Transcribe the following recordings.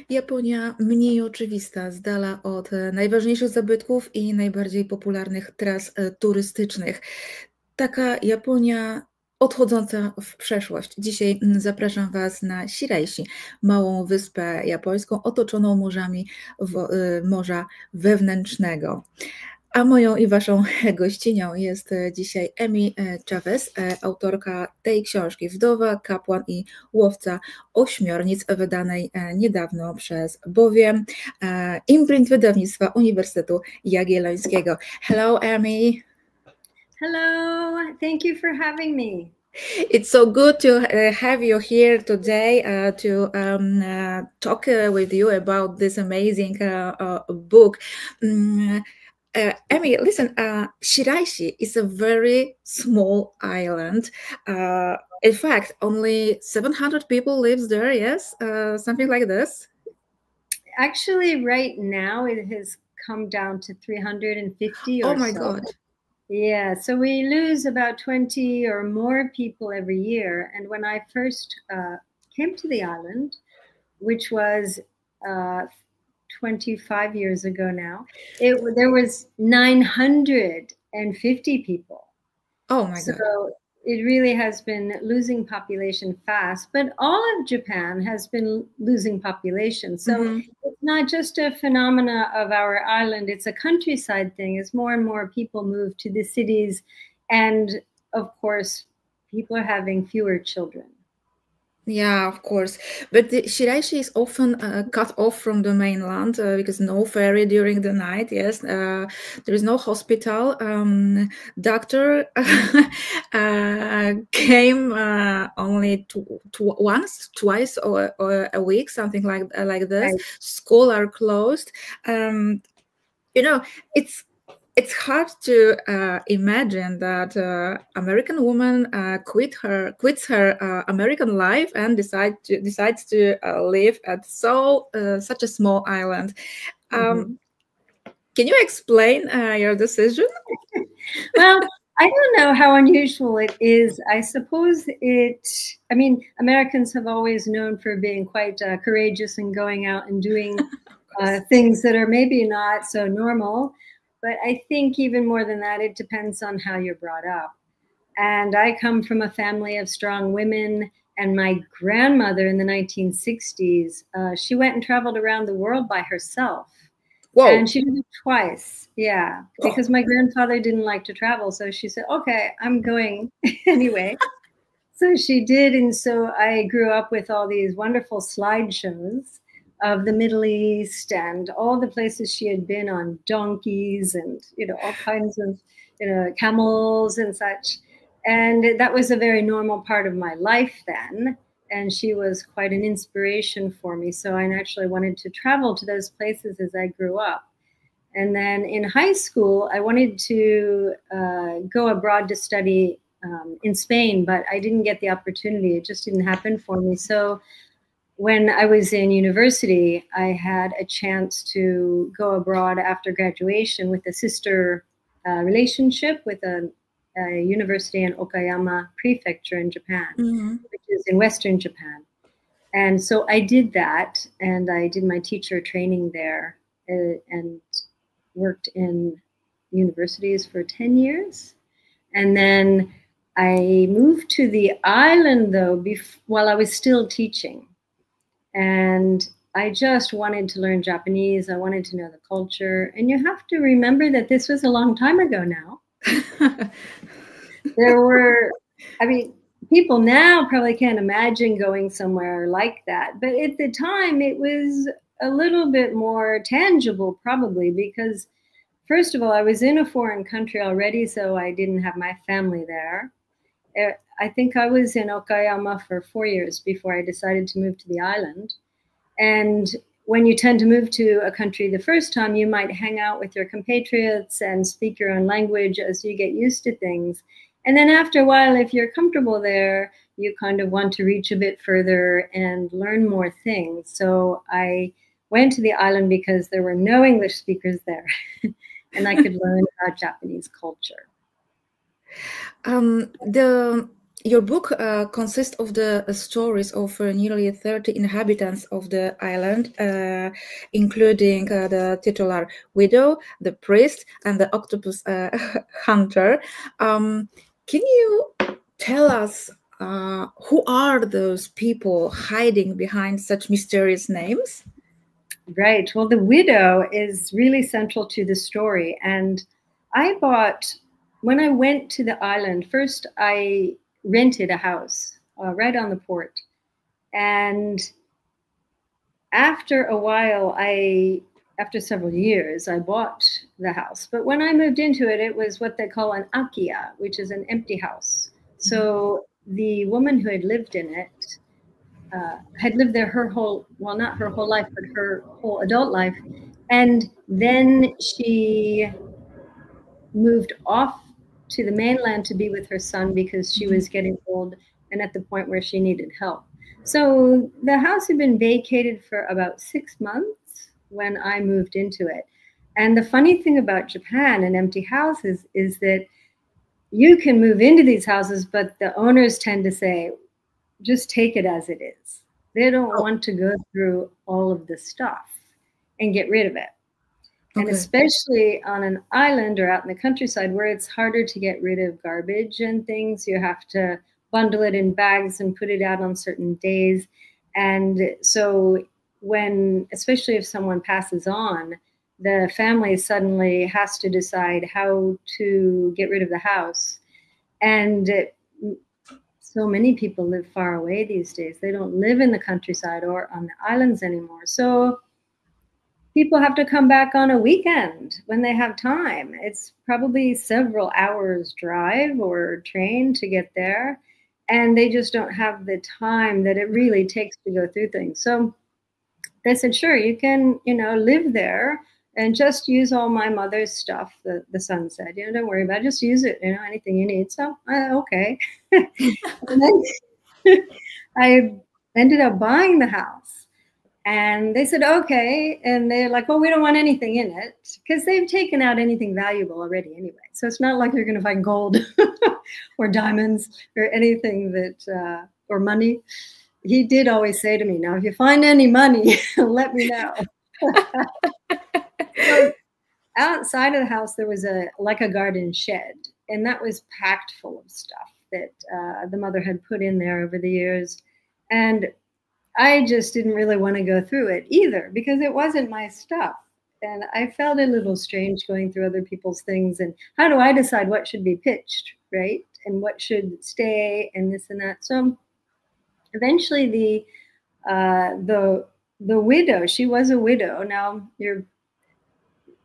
Japonia mniej oczywista, z dala od najważniejszych zabytków i najbardziej popularnych tras turystycznych. Taka Japonia odchodząca w przeszłość. Dzisiaj zapraszam Was na Shiraishi, małą wyspę japońską otoczoną morzami Morza Wewnętrznego. A moją i waszą gościnią jest dzisiaj Emi Chavez, autorka tej książki Wdowa, kapłan i łowca ośmiornic, wydanej niedawno przez Bowiem, imprint wydawnictwa Uniwersytetu Jagiellońskiego. Hello, Emi. Hello, thank you for having me. It's so good to have you here today to talk with you about this amazing book. Emi, listen, Shiraishi is a very small island. In fact, only 700 people lives there, yes? Something like this? Actually, right now it has come down to 350 or so. Oh my God. Yeah, so we lose about 20 or more people every year. And when I first came to the island, which was 25 years ago now, there was 950 people. Oh my God. So it really has been losing population fast, but all of Japan has been losing population. So it's not just a phenomena of our island, it's a countryside thing. As more and more people move to the cities, and of course, people are having fewer children. Yeah, of course. But the Shiraishi is often cut off from the mainland because no ferry during the night. Yes, there is no hospital. Doctor came only twice or a week, something like this. Right. School are closed. It's hard to imagine that American woman quits her American life and decides to live at such a small island. Can you explain your decision? Well, I don't know how unusual it is. I suppose Americans have always known for being quite courageous and going out and doing things that are maybe not so normal. But I think even more than that, it depends on how you're brought up. And I come from a family of strong women. And my grandmother in the 1960s, she went and traveled around the world by herself. Whoa. And she did it twice. Yeah, because my grandfather didn't like to travel. So she said, okay, I'm going anyway. So she did. And so I grew up with all these wonderful slideshows of the Middle East and all the places she had been on, donkeys and, all kinds of, camels and such. And that was a very normal part of my life then. And she was quite an inspiration for me. So I actually wanted to travel to those places as I grew up. And then in high school, I wanted to go abroad to study in Spain, but I didn't get the opportunity. It just didn't happen for me. So when I was in university, I had a chance to go abroad after graduation with a sister relationship with a university in Okayama Prefecture in Japan, which is in Western Japan. And so I did that, and I did my teacher training there and worked in universities for 10 years. And then I moved to the island, though, while I was still teaching. And I just wanted to learn Japanese. I wanted to know the culture. And you have to remember that this was a long time ago now. There were, people now probably can't imagine going somewhere like that. But at the time, it was a little bit more tangible, probably, because first of all, I was in a foreign country already, so I didn't have my family there. I think I was in Okayama for 4 years before I decided to move to the island. And when you tend to move to a country the first time, you might hang out with your compatriots and speak your own language as you get used to things. And then after a while, if you're comfortable there, you kind of want to reach a bit further and learn more things. So I went to the island because there were no English speakers there and I could learn about Japanese culture. Your book consists of the stories of nearly 30 inhabitants of the island, including the titular widow, the priest, and the octopus hunter. Can you tell us who are those people hiding behind such mysterious names? Right. Well, the widow is really central to the story. And when I went to the island, first I rented a house right on the port. And after a while, after several years, I bought the house. But when I moved into it, it was what they call an akia, which is an empty house. So the woman who had lived in it had lived there not her whole life, but her whole adult life. And then she moved off to the mainland to be with her son because she was getting old and at the point where she needed help. So the house had been vacated for about 6 months when I moved into it. And the funny thing about Japan and empty houses is that you can move into these houses, but the owners tend to say, just take it as it is. They don't want to go through all of the stuff and get rid of it. And especially on an island or out in the countryside where it's harder to get rid of garbage and things, you have to bundle it in bags and put it out on certain days. And so especially if someone passes on, the family suddenly has to decide how to get rid of the house. And so many people live far away these days. They don't live in the countryside or on the islands anymore. So people have to come back on a weekend when they have time. It's probably several hours drive or train to get there. And they just don't have the time that it really takes to go through things. So they said, sure, you can, live there and just use all my mother's stuff. The son said, don't worry about it. Just use it, anything you need. So, okay. And then I ended up buying the house. And they said, okay. And they're like, well, we don't want anything in it because they've taken out anything valuable already anyway. So it's not like you're going to find gold or diamonds or anything or money. He did always say to me, now, if you find any money, let me know. So outside of the house, there was a garden shed, and that was packed full of stuff that the mother had put in there over the years. And I just didn't really want to go through it either because it wasn't my stuff. And I felt a little strange going through other people's things. And how do I decide what should be pitched, right? And what should stay and this and that. So eventually the widow, she was a widow.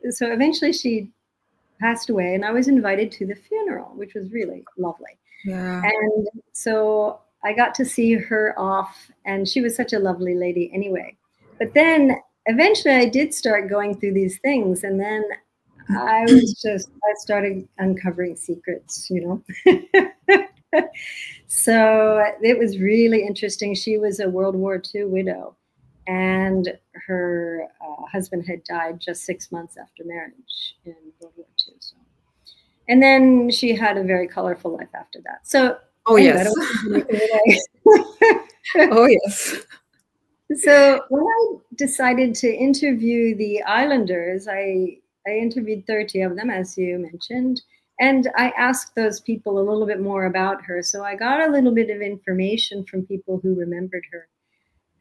So eventually she passed away and I was invited to the funeral, which was really lovely. Yeah. And so I got to see her off, and she was such a lovely lady anyway. But then eventually I did start going through these things, and then I started uncovering secrets, So it was really interesting. She was a World War II widow, and her husband had died just 6 months after marriage in World War II. So. And then she had a very colorful life after that. So yes. Oh, yes. So when I decided to interview the islanders, I interviewed 30 of them, as you mentioned, and I asked those people a little bit more about her. So I got a little bit of information from people who remembered her.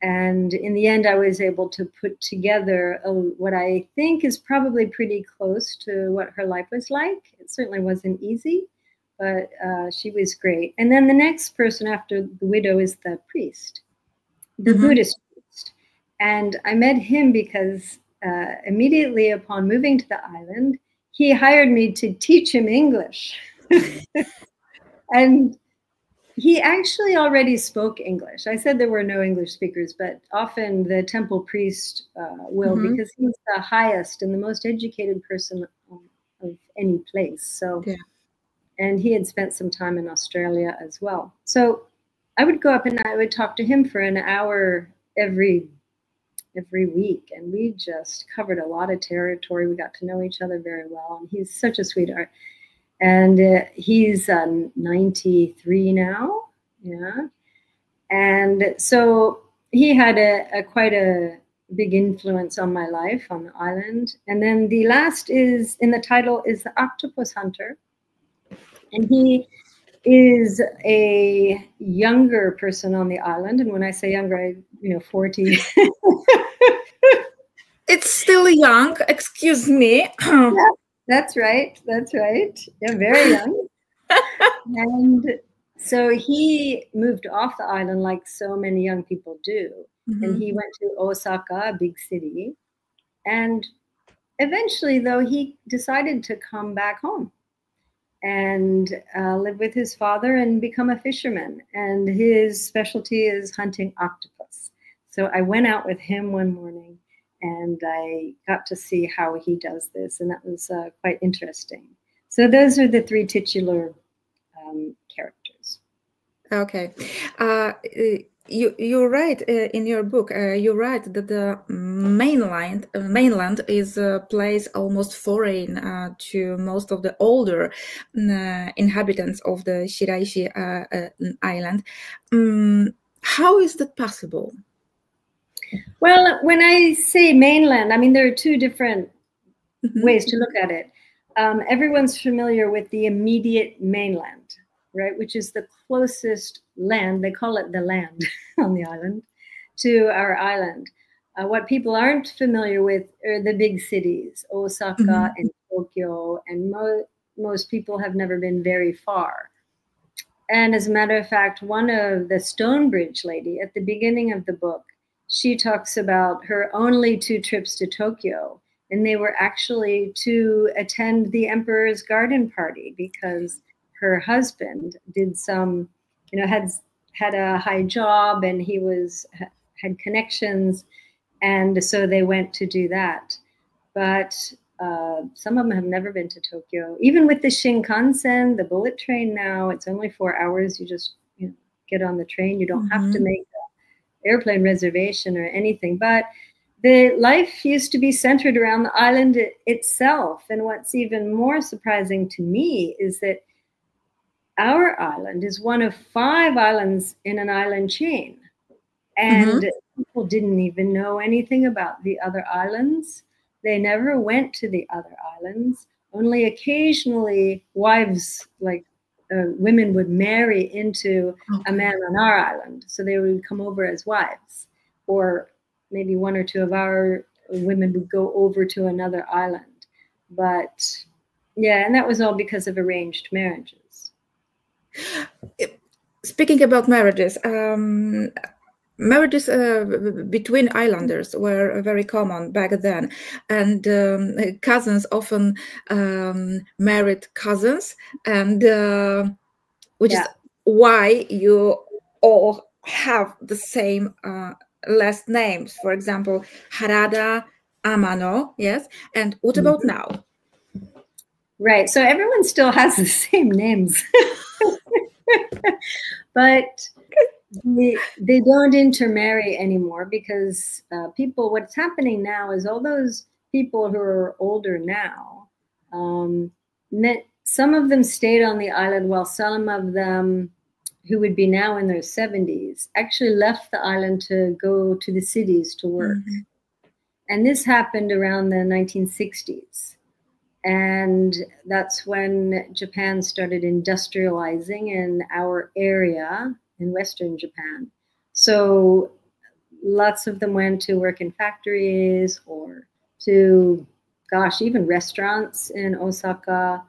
And in the end, I was able to put together what I think is probably pretty close to what her life was like. It certainly wasn't easy, but she was great. And then the next person after the widow is the priest, the Buddhist priest. And I met him because immediately upon moving to the island, he hired me to teach him English. And he actually already spoke English. I said there were no English speakers, but often the temple priest will because he's the highest and the most educated person of any place. So. Yeah. And he had spent some time in Australia as well. So I would go up and I would talk to him for an hour every week. And we just covered a lot of territory. We got to know each other very well. And he's such a sweetheart. And he's 93 now. Yeah. And so he had quite a big influence on my life on the island. And then the last is in the title is The Octopus Hunter. And he is a younger person on the island. And when I say younger, 40. It's still young, excuse me. Yeah, that's right. That's right. Yeah, very young. And so he moved off the island like so many young people do. Mm-hmm. And he went to Osaka, a big city. And eventually, though, he decided to come back home and live with his father and become a fisherman. And his specialty is hunting octopus. So I went out with him one morning and I got to see how he does this. And that was quite interesting. So those are the three titular characters. Okay. You write in your book, you write that the mainland is a place almost foreign to most of the older inhabitants of the Shiraishi island. How is that possible? Well, when I say mainland, I mean, there are two different ways to look at it. Everyone's familiar with the immediate mainland, right, which is the closest land, they call it the land on the island, to our island. What people aren't familiar with are the big cities, Osaka and Tokyo, and most people have never been very far. And as a matter of fact, one of the Stonebridge lady at the beginning of the book, she talks about her only 2 trips to Tokyo. And they were actually to attend the Emperor's Garden Party because her husband did some, had a high job and he had connections. And so they went to do that. But some of them have never been to Tokyo. Even with the Shinkansen, the bullet train now, it's only 4 hours. You just get on the train. You don't have to make an airplane reservation or anything. But the life used to be centered around the island itself. And what's even more surprising to me is that our island is one of 5 islands in an island chain. And people didn't even know anything about the other islands. They never went to the other islands. Only occasionally wives, like women, would marry into a man on our island. So they would come over as wives. Or maybe 1 or 2 of our women would go over to another island. But yeah, and that was all because of arranged marriages. Speaking about marriages, marriages between islanders were very common back then, and cousins often married cousins, and which is why you all have the same last names. For example, Harada, Amano, yes. And what about now? Right. So everyone still has the same names, but they don't intermarry anymore because what's happening now is all those people who are older now, some of them stayed on the island while some of them who would be now in their 70s actually left the island to go to the cities to work. And this happened around the 1960s. And that's when Japan started industrializing in our area in Western Japan. So lots of them went to work in factories or to, even restaurants in Osaka.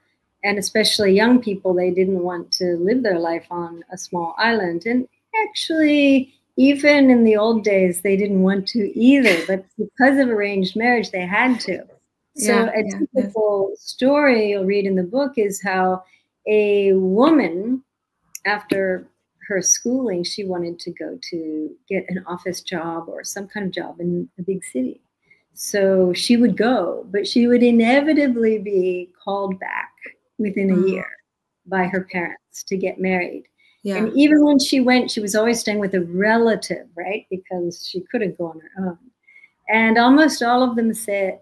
And especially young people, they didn't want to live their life on a small island. And actually, even in the old days, they didn't want to either. But because of arranged marriage, they had to. So a typical story you'll read in the book is how a woman, after her schooling, she wanted to go to get an office job or some kind of job in a big city. So she would go, but she would inevitably be called back within a year by her parents to get married. And even when she went, she was always staying with a relative, right? Because she couldn't go on her own. And almost all of them say,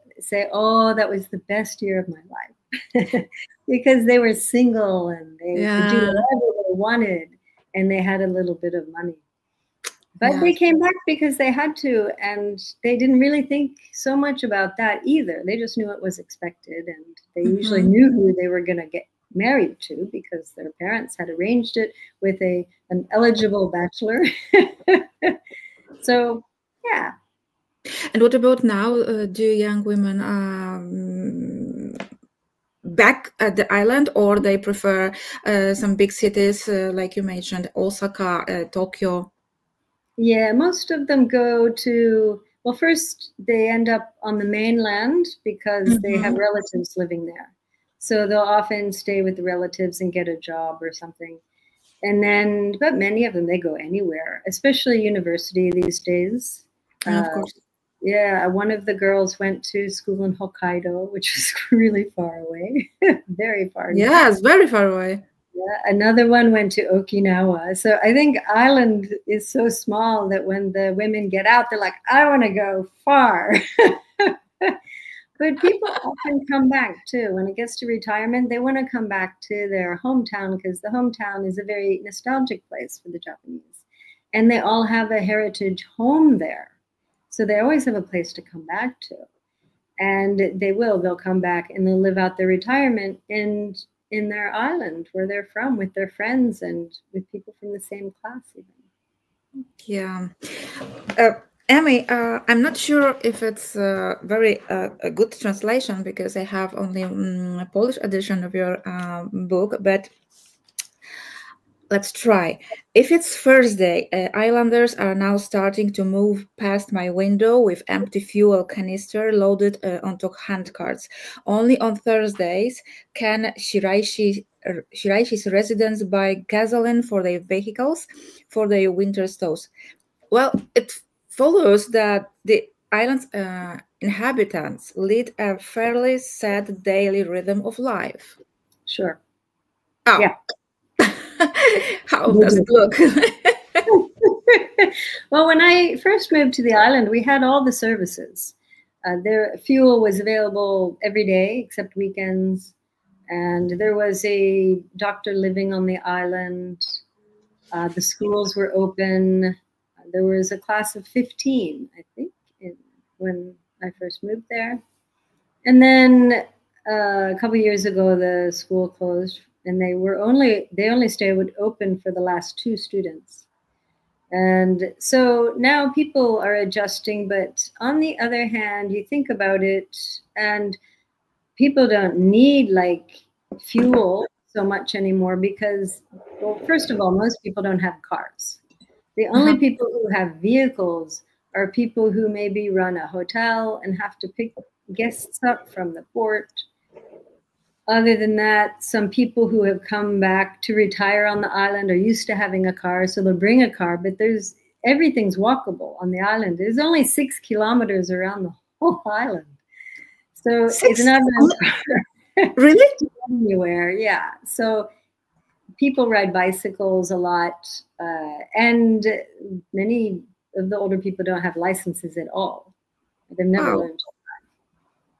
oh, that was the best year of my life. because they were single and they could do whatever they wanted, and they had a little bit of money. But they came back because they had to, and they didn't really think so much about that either. They just knew it was expected, and they usually knew who they were going to get married to because their parents had arranged it with an eligible bachelor. So, yeah. And what about now? Do young women back at the island, or they prefer some big cities like you mentioned, Osaka, Tokyo? Yeah, most of them go to, well, first they end up on the mainland because they have relatives living there. So they'll often stay with the relatives and get a job or something. And then, but many of them, they go anywhere, especially university these days. Of course. Yeah, one of the girls went to school in Hokkaido, which is really far away, very far. Yeah, it's very far away. Yeah, another one went to Okinawa. So I think island is so small that when the women get out, they're like, I want to go far. But people often come back too. When it gets to retirement, they want to come back to their hometown because the hometown is a very nostalgic place for the Japanese. And they all have a heritage home there. So they always have a place to come back to. And they'll come back and they'll live out their retirement in their island where they're from with their friends and with people from the same class even. Yeah. Emmy, I'm not sure if it's very a good translation because I have only a Polish edition of your book, but let's try. If it's Thursday, islanders are now starting to move past my window with empty fuel canister loaded onto handcarts. Only on Thursdays can Shiraishi's residents buy gasoline for their vehicles for their winter stoves. Well, it follows that the island's inhabitants lead a fairly sad daily rhythm of life. Sure. Oh. Yeah. How does it look? Well, when I first moved to the island, we had all the services. Their fuel was available every day except weekends. And there was a doctor living on the island. The schools were open. There was a class of 15, I think, when I first moved there. And then a couple of years ago, the school closed, and they only stayed open for the last 2 students. And so now people are adjusting, but on the other hand, you think about it, and people don't need like fuel so much anymore because, well, first of all, most people don't have cars. The only people who have vehicles are people who maybe run a hotel and have to pick guests up from the port. Other than that, some people who have come back to retire on the island are used to having a car, so they'll bring a car, but everything's walkable on the island. There's only 6 kilometers around the whole island. So it's not really anywhere. Yeah. So people ride bicycles a lot, and many of the older people don't have licenses at all. They've never learned to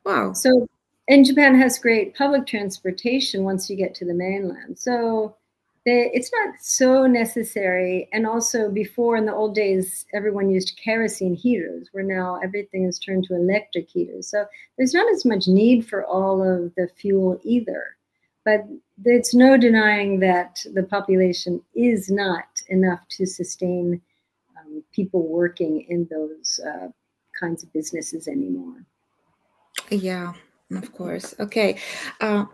drive. Wow. So, and Japan has great public transportation once you get to the mainland. So it's not so necessary. And also before, in the old days, everyone used kerosene heaters, where now everything is turned to electric heaters. So there's not as much need for all of the fuel either. But there's no denying that the population is not enough to sustain people working in those kinds of businesses anymore. Yeah, of course. Okay,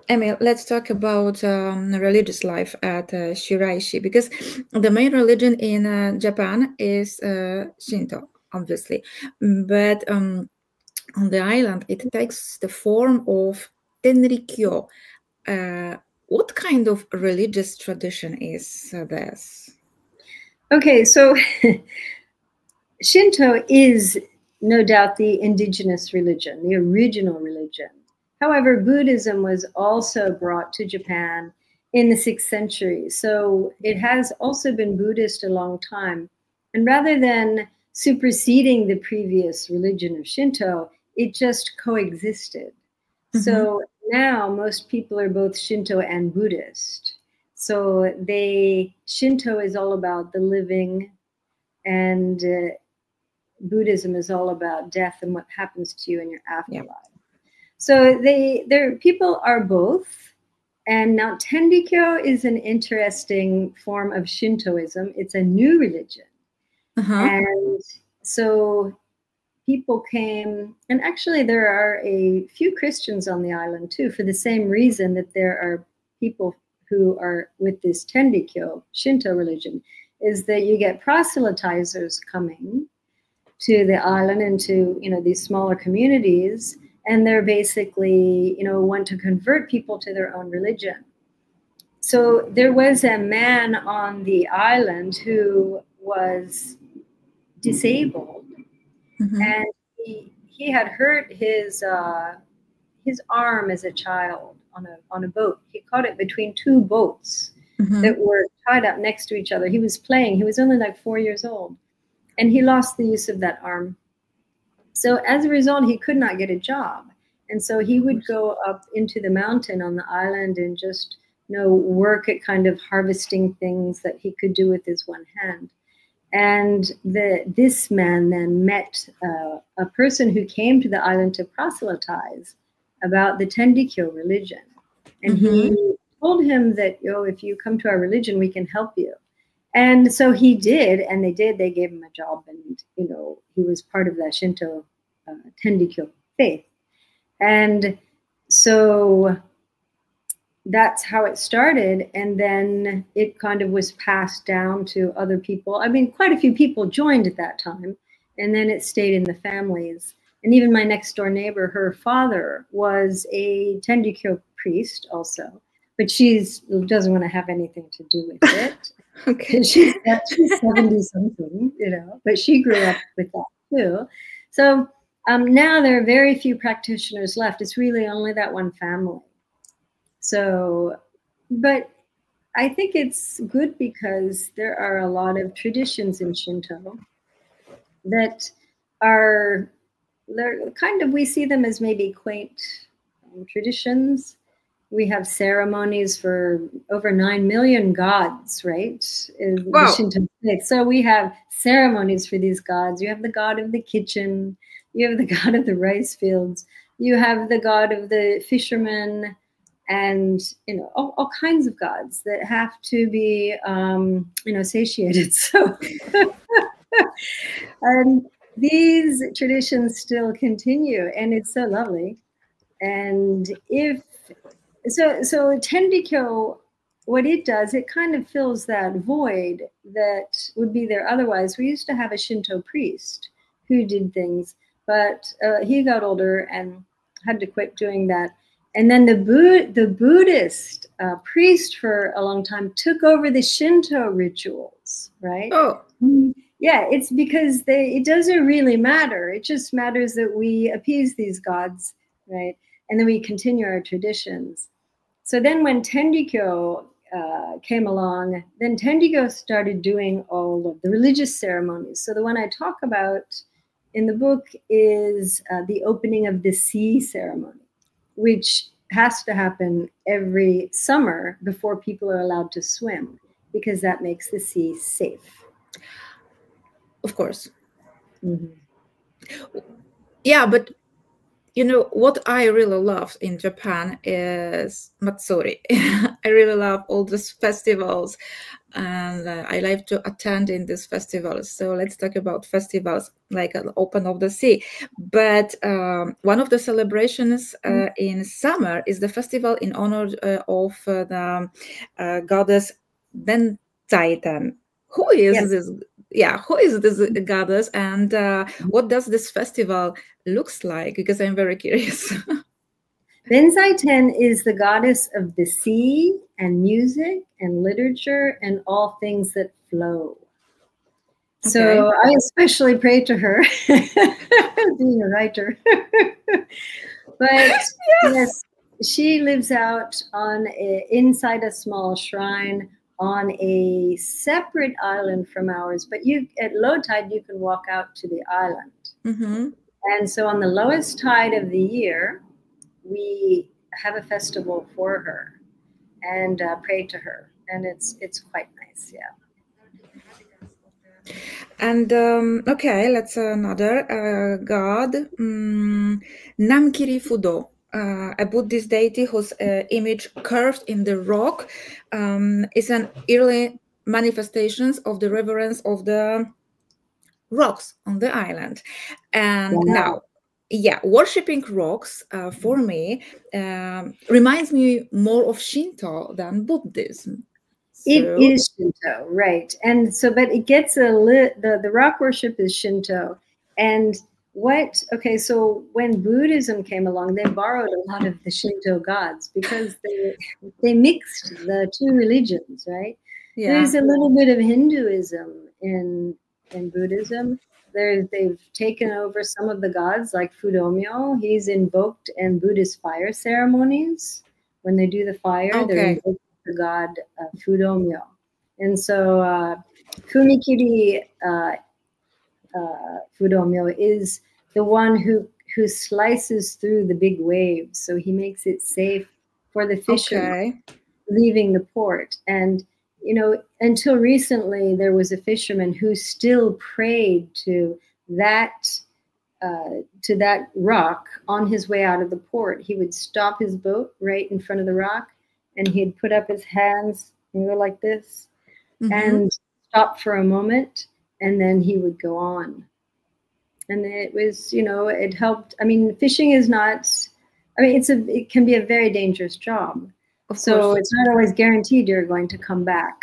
Emmy, let's talk about religious life at Shiraishi, because the main religion in Japan is Shinto, obviously. But on the island, it takes the form of Tenrikyo. What kind of religious tradition is this? Okay, so Shinto is no doubt the indigenous religion, the original religion. However, Buddhism was also brought to Japan in the 6th century. So it has also been Buddhist a long time. And rather than superseding the previous religion of Shinto, it just coexisted. So now most people are both Shinto and Buddhist. So Shinto is all about the living, and Buddhism is all about death and what happens to you in your afterlife. Yeah. So people are both. And now Tendikyo is an interesting form of Shintoism. It's a new religion. And so people came, and actually there are a few Christians on the island too, for the same reason that there are people who are with this Tendikyo Shinto religion, is that you get proselytizers coming to the island and to, these smaller communities, and they're basically, want to convert people to their own religion. So there was a man on the island who was disabled, and he had hurt his arm as a child on a boat. He caught it between two boats that were tied up next to each other. He was playing. He was only like 4 years old, and he lost the use of that arm. So as a result, he could not get a job. And so he would go up into the mountain on the island and just, work at kind of harvesting things that he could do with his one hand. And this man then met a person who came to the island to proselytize about the Tendikyo religion. And he told him that, if you come to our religion, we can help you. And so he did, and they gave him a job, and, he was part of that Shinto Tendikyo faith. And so that's how it started. And then it kind of was passed down to other people. I mean, quite a few people joined at that time, and then it stayed in the families. And even my next door neighbor, her father was a Tendikyo priest also, but she doesn't want to have anything to do with it. Okay, she's 70 something, but she grew up with that too. So now there are very few practitioners left. It's really only that one family. So, but I think it's good because there are a lot of traditions in Shinto that are, we see them as maybe quaint traditions. We have ceremonies for over 9 million gods, right? Wow. The Shinto faith. So we have ceremonies for these gods. You have the god of the kitchen. You have the god of the rice fields. You have the god of the fishermen, and all kinds of gods that have to be satiated. So, and these traditions still continue, and it's so lovely. And So Tendikyo, what it does, it kind of fills that void that would be there otherwise. We used to have a Shinto priest who did things, but he got older and had to quit doing that. And then the Buddhist priest for a long time took over the Shinto rituals, right? Oh. Yeah, it's because it doesn't really matter. It just matters that we appease these gods, right? And then we continue our traditions. So then when Tendikyo came along, then Tendikyo started doing all of the religious ceremonies. So the one I talk about in the book is the opening of the sea ceremony, which has to happen every summer before people are allowed to swim, because that makes the sea safe. Of course. Yeah, but what I really love in Japan is Matsuri. I really love all these festivals, and I like to attend in these festivals. So let's talk about festivals like Open of the Sea. But one of the celebrations in summer is the festival in honor of the goddess Benzaiten. Who is this? Yeah, who is this goddess, and what does this festival looks like? Because I'm very curious. Benzaiten is the goddess of the sea and music and literature and all things that flow. Okay. So I especially pray to her, being a writer. But yes, she lives out inside a small shrine on a separate island from ours, but at low tide you can walk out to the island. And so on the lowest tide of the year, we have a festival for her and pray to her, and it's quite nice. Yeah. And okay, let's another god, Namkiri Fudo, a Buddhist deity whose image carved in the rock is an early manifestations of the reverence of the rocks on the island. And now, yeah, worshipping rocks for me reminds me more of Shinto than Buddhism. It is Shinto, right? And so, but it gets the rock worship is Shinto, and okay, so when Buddhism came along, they borrowed a lot of the Shinto gods because they mixed the two religions, right? Yeah. There's a little bit of Hinduism in Buddhism. They've taken over some of the gods, like Fudomyo. He's invoked in Buddhist fire ceremonies. When they do the fire, they're invoking the god Fudomyo. And so Fumikiri Fudomyo is the one who slices through the big waves. So he makes it safe for the fishermen leaving the port. And, you know, until recently, there was a fisherman who still prayed to that rock on his way out of the port. He would stop his boat right in front of the rock, and he'd put up his hands and go like this, and stop for a moment, and then he would go on. And it was, you know, it helped. I mean, fishing is not, I mean, it can be a very dangerous job. So it's not always guaranteed you're going to come back,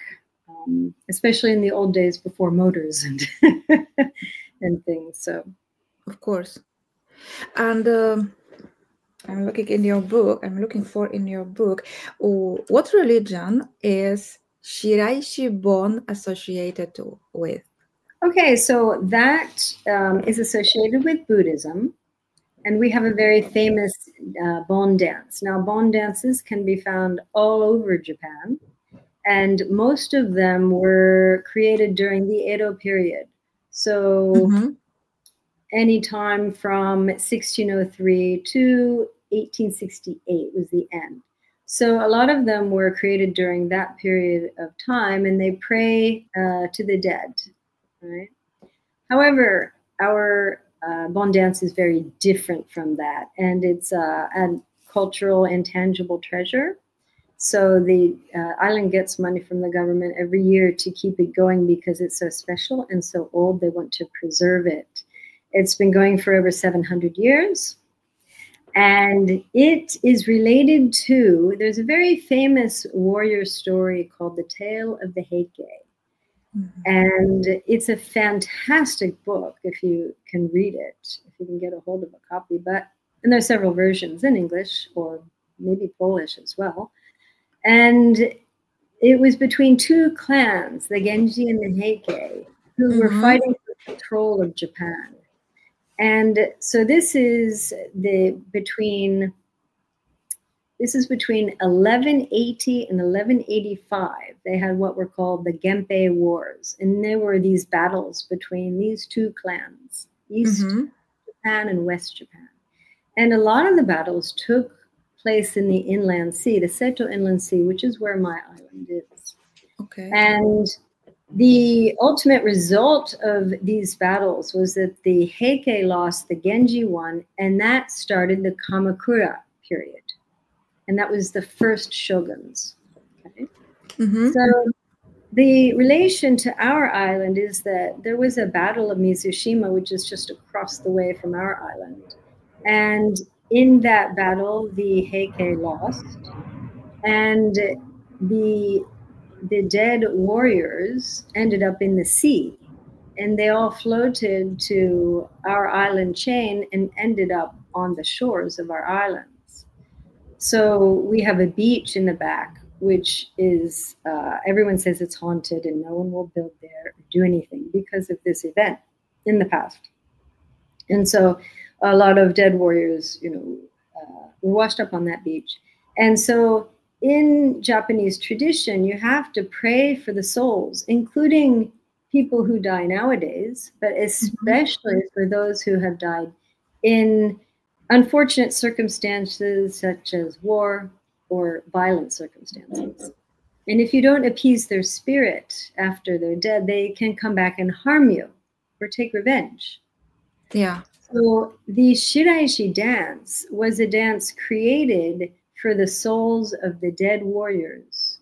especially in the old days before motors and and things. So, of course. And I'm looking in your book. I'm looking for in your book. What religion is Shiraishi Bon associated with? Okay, so that is associated with Buddhism. And we have a very famous Bon dance. Now, Bon dances can be found all over Japan. And most of them were created during the Edo period. So anytime from 1603 to 1868 was the end. So a lot of them were created during that period of time, and they pray to the dead. Right? However, our Bon dance is very different from that, and it's a cultural and tangible treasure. So the island gets money from the government every year to keep it going because it's so special and so old. They want to preserve it. It's been going for over 700 years. And it is related to, there's a very famous warrior story called The Tale of the Heike. And it's a fantastic book if you can read it, if you can get a hold of a copy. And there's several versions in English or maybe Polish as well. And it was between two clans, the Genji and the Heike, who were fighting for control of Japan. And so this is between 1180 and 1185. They had what were called the Genpei Wars, and there were these battles between these two clans, East Japan and West Japan. And a lot of the battles took place in the inland sea, the Seto Inland Sea, which is where my island is. Okay. And the ultimate result of these battles was that the Heike lost, the Genji won, and that started the Kamakura period. And that was the first shoguns. Okay? So the relation to our island is that there was a battle of Mizushima, which is just across the way from our island. And in that battle, the Heike lost, and the dead warriors ended up in the sea, and they all floated to our island chain and ended up on the shores of our islands. So we have a beach in the back, which is, everyone says it's haunted and no one will build there or do anything because of this event in the past. And so a lot of dead warriors, you know, were washed up on that beach. And so in Japanese tradition, you have to pray for the souls, including people who die nowadays, but especially for those who have died in unfortunate circumstances such as war or violent circumstances. And if you don't appease their spirit after they're dead, they can come back and harm you or take revenge. Yeah. So the Shiraishi dance was a dance created for the souls of the dead warriors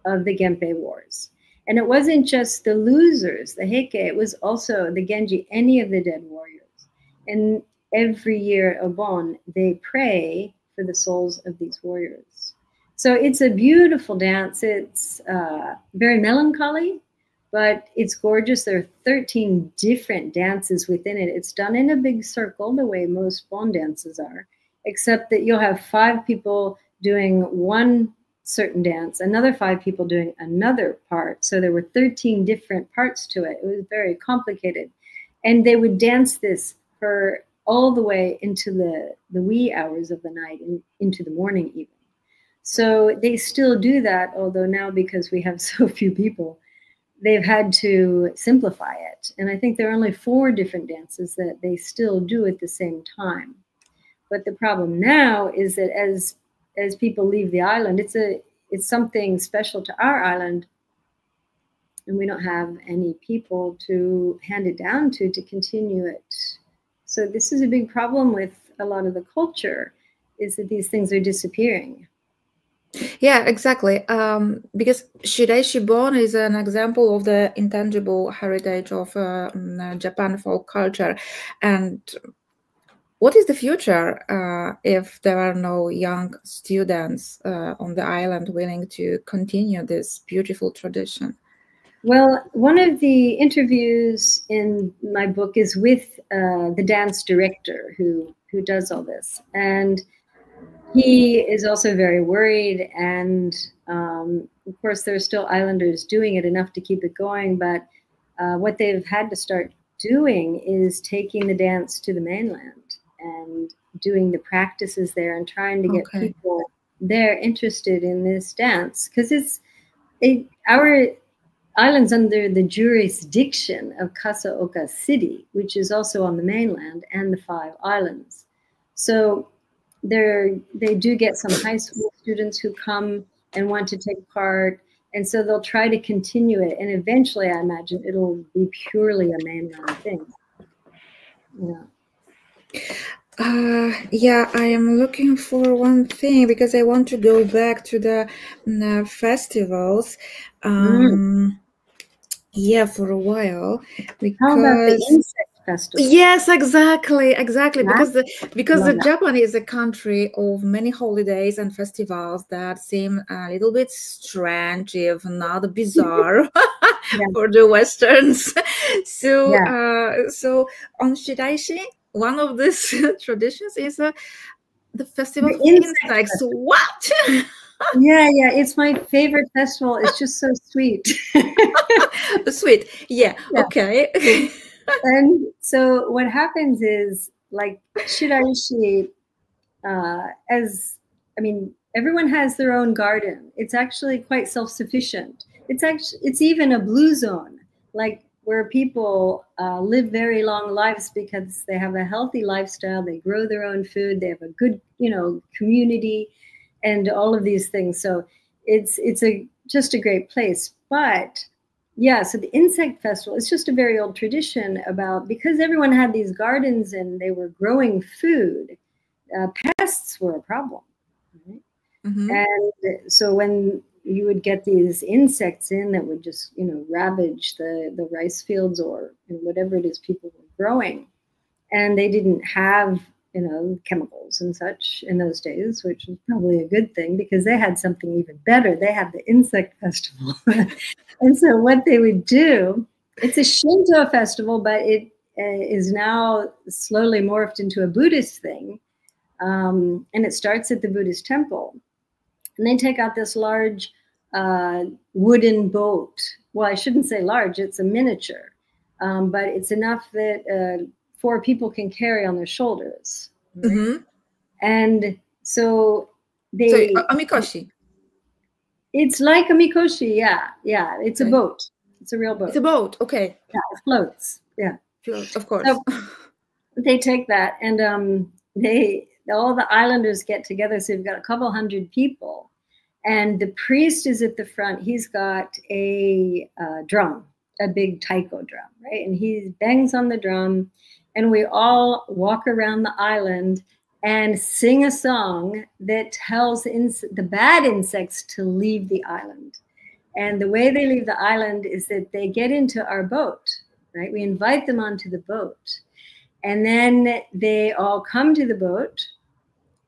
of the Genpei Wars. And it wasn't just the losers, the Heike, it was also the Genji, any of the dead warriors. And every year at Obon, they pray for the souls of these warriors. So it's a beautiful dance. It's very melancholy, but it's gorgeous. There are 13 different dances within it. It's done in a big circle, the way most Bon dances are, except that you'll have 5 people doing one certain dance, another 5 people doing another part. So there were 13 different parts to it. It was very complicated. And they would dance this for all the way into the wee hours of the night and into the morning even. So they still do that, although now because we have so few people, they've had to simplify it. And I think there are only 4 different dances that they still do at the same time. But the problem now is that as people leave the island, it's something special to our island, and we don't have any people to hand it down to continue it. So this is a big problem with a lot of the culture, is that these things are disappearing. Yeah, exactly. Because Shiraishi Bon is an example of the intangible heritage of Japan folk culture. And what is the future if there are no young students on the island willing to continue this beautiful tradition? Well, one of the interviews in my book is with the dance director who does all this. And he is also very worried, and of course there are still islanders doing it enough to keep it going, but what they've had to start doing is taking the dance to the mainland and doing the practices there and trying to get people there interested in this dance, because our island's under the jurisdiction of Kasaoka City, which is also on the mainland, and the 5 islands. So they do get some high school students who come and want to take part, and so they'll try to continue it, and eventually I imagine it'll be purely a mainland thing. Yeah, I am looking for one thing because I want to go back to the festivals. Yeah, for a while. How about the insect festival? Yes, exactly. Because Japan is a country of many holidays and festivals that seem a little bit strange, if not bizarre, for the Westerns. So, so on Shiraishi, one of these traditions is the festival of insects. What? Yeah, it's my favorite festival. It's just so sweet. Sweet. Yeah. Okay. And so what happens is, like, Shiraishi, everyone has their own garden. It's actually quite self-sufficient. It's even a blue zone, like where people live very long lives because they have a healthy lifestyle. They grow their own food. They have a good, community, and all of these things. So it's just a great place. But yeah, so the insect festival is just a very old tradition because everyone had these gardens and they were growing food, pests were a problem. Right? Mm-hmm. And so when you would get these insects in that would just, ravage the rice fields or whatever it is people were growing, and they didn't have, chemicals and such in those days, which was probably a good thing because they had something even better. They had the insect festival. And so what they would do, it's a Shinto festival, but it is now slowly morphed into a Buddhist thing. And it starts at the Buddhist temple. And they take out this large wooden boat. Well, I shouldn't say large, it's a miniature. But it's enough that 4 people can carry on their shoulders. Right? Mm-hmm. And so amikoshi. It's like a mikoshi, yeah. It's a boat. It's a real boat. It's a boat, okay. Yeah, it floats, yeah. Floats, of course. So they take that, and all the islanders get together. So we've got a couple hundred people, and the priest is at the front. He's got a drum, a big taiko drum, right? And he bangs on the drum, and we all walk around the island and sing a song that tells the bad insects to leave the island. And the way they leave the island is that they get into our boat, right? We invite them onto the boat. And then they all come to the boat,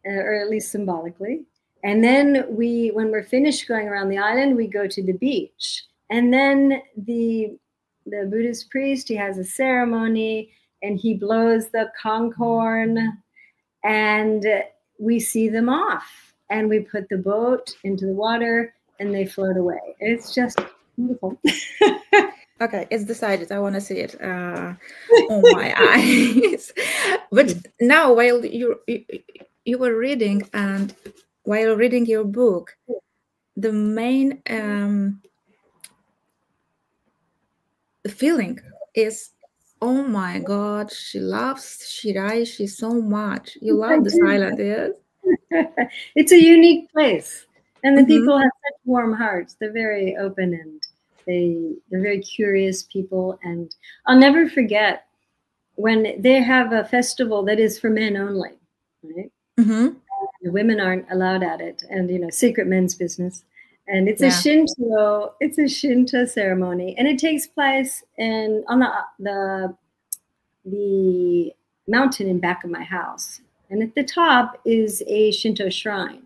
or at least symbolically. And then when we're finished going around the island, we go to the beach. And then the Buddhist priest, he has a ceremony, and he blows the conch horn, and we see them off. And we put the boat into the water, and they float away. It's just beautiful. Okay, it's decided. I want to see it on my eyes. But now, while you were reading, and while reading your book, the main feeling is, oh my God, she loves Shiraishi so much. You love this island, yes? It's a unique place, and the people have such warm hearts. They're very open, and they're very curious people. And I'll never forget when they have a festival that is for men only, right? The women aren't allowed at it, and secret men's business. And it's a Shinto ceremony, and it takes place on the mountain in back of my house. And at the top is a Shinto shrine.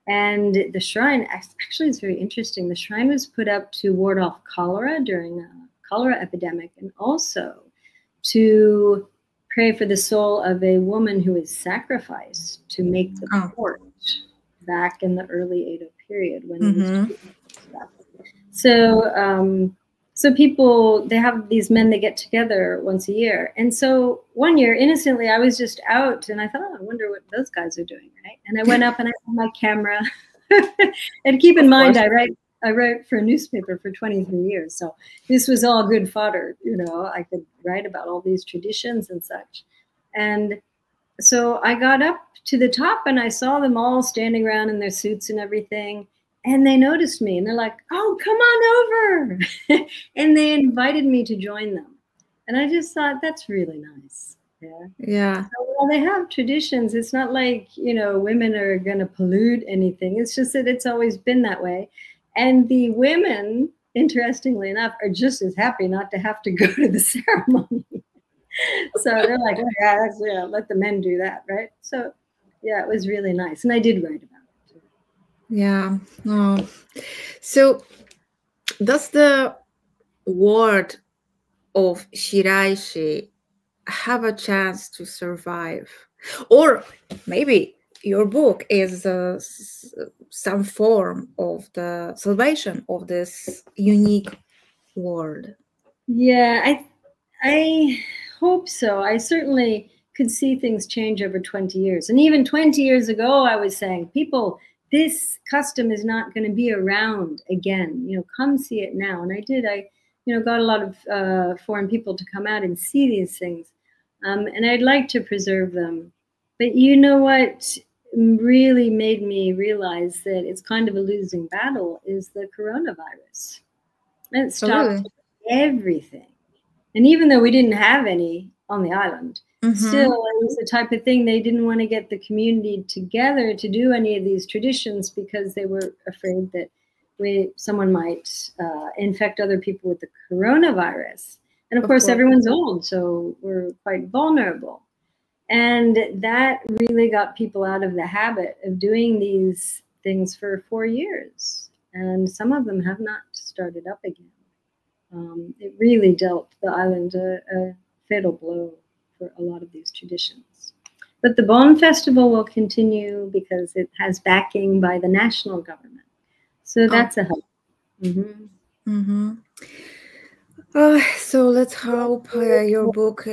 And the shrine actually is very interesting. The shrine was put up to ward off cholera during a cholera epidemic, and also to pray for the soul of a woman who was sacrificed to make the port back in the early Edo period when it was so people, they have these men that get together once a year. And so one year, innocently, I was just out, and I thought, I wonder what those guys are doing, right? And I went up and I had my camera. And keep in mind, I wrote for a newspaper for 23 years. So this was all good fodder, I could write about all these traditions and such. And so I got up to the top, and I saw them all standing around in their suits and everything. And they noticed me, and they're like, oh, come on over. And they invited me to join them. And I just thought, that's really nice. Yeah. So while they have traditions, it's not like, women are going to pollute anything. It's just that it's always been that way. And the women, interestingly enough, are just as happy not to have to go to the ceremony. So they're like, oh, yeah, let the men do that, right? So, yeah, it was really nice. And I did write about it. Yeah. Oh. So does the word of Shiraishi have a chance to survive? Or maybe your book is some form of the salvation of this unique word. Yeah, I hope so. I certainly could see things change over 20 years. And even 20 years ago, I was saying, people, this custom is not going to be around again. Come see it now. And I did. I got a lot of foreign people to come out and see these things. And I'd like to preserve them. But you know what really made me realize that it's kind of a losing battle is the coronavirus. And it stopped everything. And even though we didn't have any on the island, still, it was the type of thing they didn't want to get the community together to do any of these traditions because they were afraid that someone might infect other people with the coronavirus. And of course, everyone's old, so we're quite vulnerable. And that really got people out of the habit of doing these things for 4 years. And some of them have not started up again. It really dealt the island a fatal blow for a lot of these traditions. But the Bon Festival will continue because it has backing by the national government. So that's a help. So let's hope your book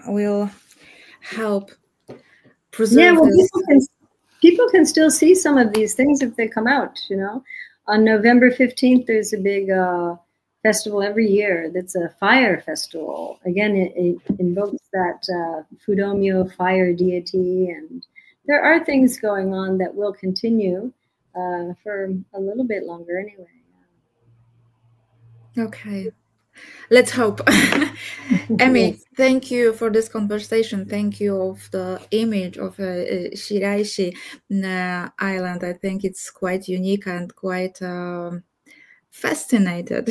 will help preserve this. People can still see some of these things if they come out, On November 15th, there's a big festival every year that's a fire festival. Again, it invokes that Fudomyo fire deity, and there are things going on that will continue for a little bit longer anyway. Okay. Let's hope. Emmy, Yes. thank you for this conversation. Thank you of the image of Shiraishi Island. I think it's quite unique and quite fascinating.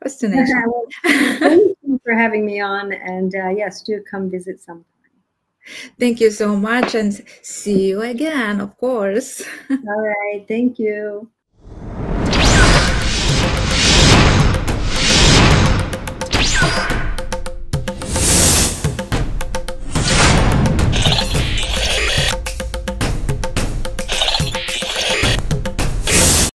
Thank you for having me on, and yes, do come visit sometime. Thank you so much, and see you again, of course. All right, thank you.